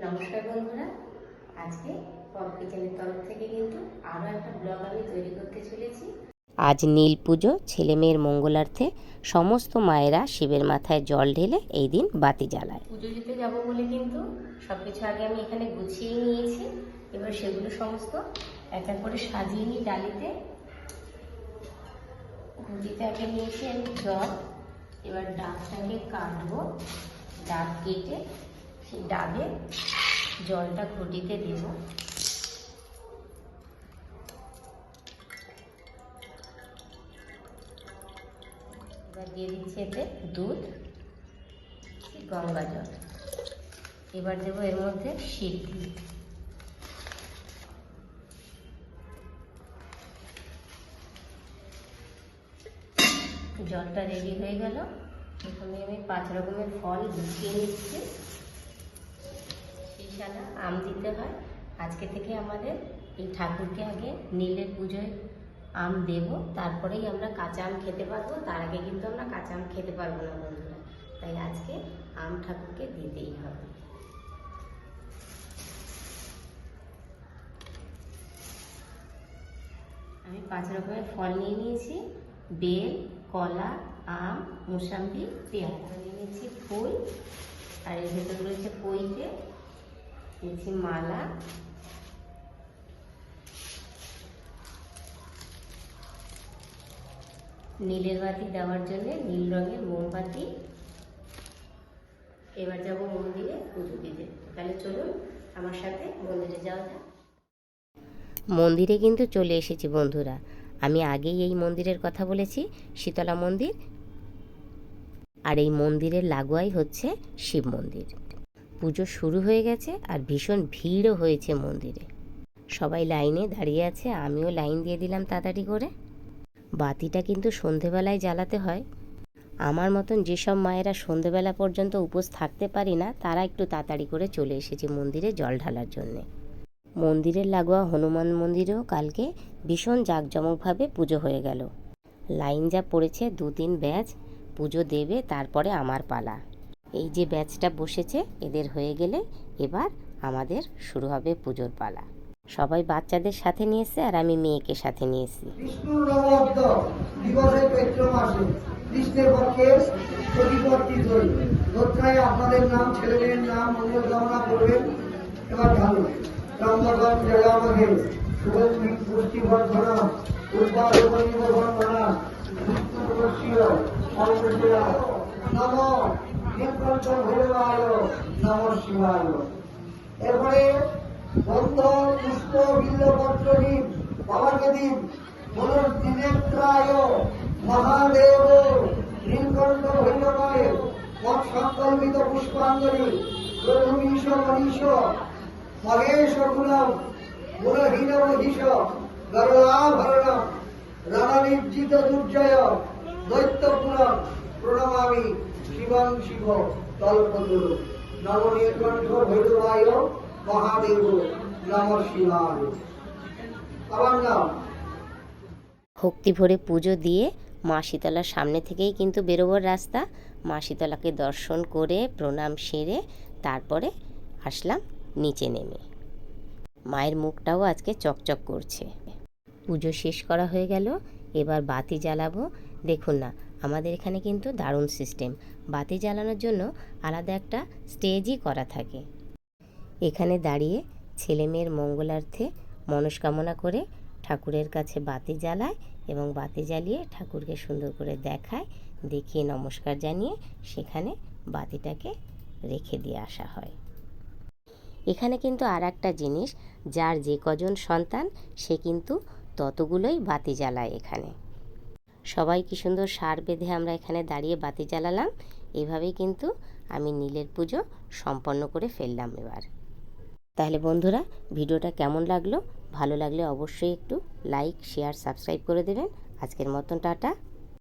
নমস্কার বন্ধুরা, আজকে পপ কিচেনের তরফ থেকে কিন্তু আরও একটা ব্লগ আমি তৈরি করতে চলেছি। আজ নীল পুজো, ছেলে মেয়ের মঙ্গলার্থে সমস্ত মায়েরা শিবের মাথায় জল ঢেলে এই দিন বাতি জ্বালায়। পুজো দিতে যাবো বলে কিন্তু সব কিছু আগে আমি এখানে গুছিয়ে নিয়েছি। এবার সেগুলো সমস্ত একটা করে সাজিয়ে নিই ডালিতে। ঘুটিতে আগে নিয়েছি আমি জল। এবার ডাবটাকে কাটবো, ডাব কেটে সেই ডাবে জলটা ঘটিতে দেব। এবার দিয়ে দিচ্ছি এতে দুধ, গঙ্গা জল। এবার দেবো এর মধ্যে সিদ্ধি। জলটা রেডি হয়ে গেল। এখানে আমি 5 রকমের ফল গুছিয়ে নিচ্ছি। শিশানা আম দিতে হয়। আজকে থেকে আমাদের এই ঠাকুরকে আগে নীলের পুজোয় আম দেব, তারপরেই আমরা কাঁচা আম খেতে পারবো। তার আগে কিন্তু আমরা কাঁচা আম খেতে পারবো না বন্ধুরা, তাই আজকে আম ঠাকুরকে দিতেই হবে। আমি 5 রকমের ফল নিয়ে নিয়েছি: বেল, কলা, আম, মোসাম্বি, পেয়ারা। নিয়ে নিচ্ছি ফুল, আর এর ভেতর রয়েছে পইতে। নিচ্ছি মালা, নীলের বাতি দেওয়ার জন্য নীল রঙের মোমবাতি। এবার যাব মন্দিরে পুজো দিতে। তাহলে চলুন আমার সাথে মন্দিরে যাওয়া যাক। মন্দিরে কিন্তু চলে এসেছি বন্ধুরা। আমি আগেই এই মন্দিরের কথা বলেছি, শীতলা মন্দির। আর এই মন্দিরের লাগোয়াই হচ্ছে শিব মন্দির। পুজো শুরু হয়ে গেছে আর ভীষণ ভিড়ও হয়েছে মন্দিরে। সবাই লাইনে দাঁড়িয়ে আছে, আমিও লাইন দিয়ে দিলাম তাড়াতাড়ি করে। বাতিটা কিন্তু সন্ধেবেলায় জ্বালাতে হয়। আমার মতন যেসব মায়েরা সন্ধেবেলা পর্যন্ত উপোস থাকতে পারি না, তারা একটু তাড়াতাড়ি করে চলে এসেছে মন্দিরে জল ঢালার জন্যে। মন্দিরের লাগোয়া হনুমান মন্দিরেও কালকে ভীষণ জাঁকজমকভাবে পুজো হয়ে গেল। লাইন যা পড়েছে, 2-3 ব্যাচ পুজো দেবে, তারপরে আমার পালা। এই যে ব্যাচটা বসেছে, এদের হয়ে গেলে এবার আমাদের শুরু হবে পুজোর পালা। সবাই বাচ্চাদের সাথে নিয়ে এসছে, আর আমি মেয়েকে সাথে নিয়ে এসেছি। কৃষ্ণের পক্ষে প্রতিপত্তি আপনাদের নাম, ছেলে মেয়ের নাম মঙ্গল কামনা করবেন। এবার ভালো রামগণ জয় আমাকে সুগন্ধি পুষ্টি বর্ধনা উৎপাদনা নম নীলকণ্ঠ ভৈরবায় নম শিবায়। এরপরে বন্ধ পুষ্প বিল্লপত্র দিন, বাবাকে দিন। বলুন ত্রিনেত্রায় মহাদেব নীলকণ্ঠ ভৈরবায় মত সংকল্পিত পুষ্পাঞ্জলি। প্রভুমীশ মনীষ মহেশ গুণম গুণহীন মহিষ গরলাভরণ রণনির্জিত দুর্জয় দৈত্যপুরম প্রণমামি শিবং শিব কল্পতরু। নম নীলকণ্ঠ ভৈরবায় মহাদেব নম শিবায়। আমার নাম। ভক্তি ভরে পুজো দিয়ে মা শীতলার সামনে থেকেই কিন্তু বেরোবার রাস্তা। মা শীতলাকে দর্শন করে প্রণাম সেরে তারপরে আসলাম নিচে নেমে। মায়ের মুখটাও আজকে চকচক করছে। পুজো শেষ করা হয়ে গেল, এবার বাতি জ্বালাবো। দেখুন না, আমাদের এখানে কিন্তু দারুণ সিস্টেম। বাতি জ্বালানোর জন্য আলাদা একটা স্টেজই করা থাকে। এখানে দাঁড়িয়ে ছেলে মেয়ের মঙ্গলার্থে মনস্কামনা করে ঠাকুরের কাছে বাতি জ্বালায় এবং বাতি জ্বালিয়ে ঠাকুরকে সুন্দর করে দেখায়, দেখিয়ে নমস্কার জানিয়ে সেখানে বাতিটাকে রেখে দিয়ে আসা হয়। এখানে কিন্তু আর একটা জিনিস, যার যে কজন সন্তান সে কিন্তু ততগুলোই বাতি জ্বালায়। এখানে সবাই কি সুন্দর সার বেঁধে আমরা এখানে দাঁড়িয়ে বাতি জ্বালালাম। এইভাবেই কিন্তু আমি নীলের পুজো সম্পন্ন করে ফেললাম এবার। তাহলে বন্ধুরা, ভিডিওটা কেমন লাগলো? ভালো লাগলে অবশ্যই একটু লাইক, শেয়ার, সাবস্ক্রাইব করে দেবেন। আজকের মতন টাটা।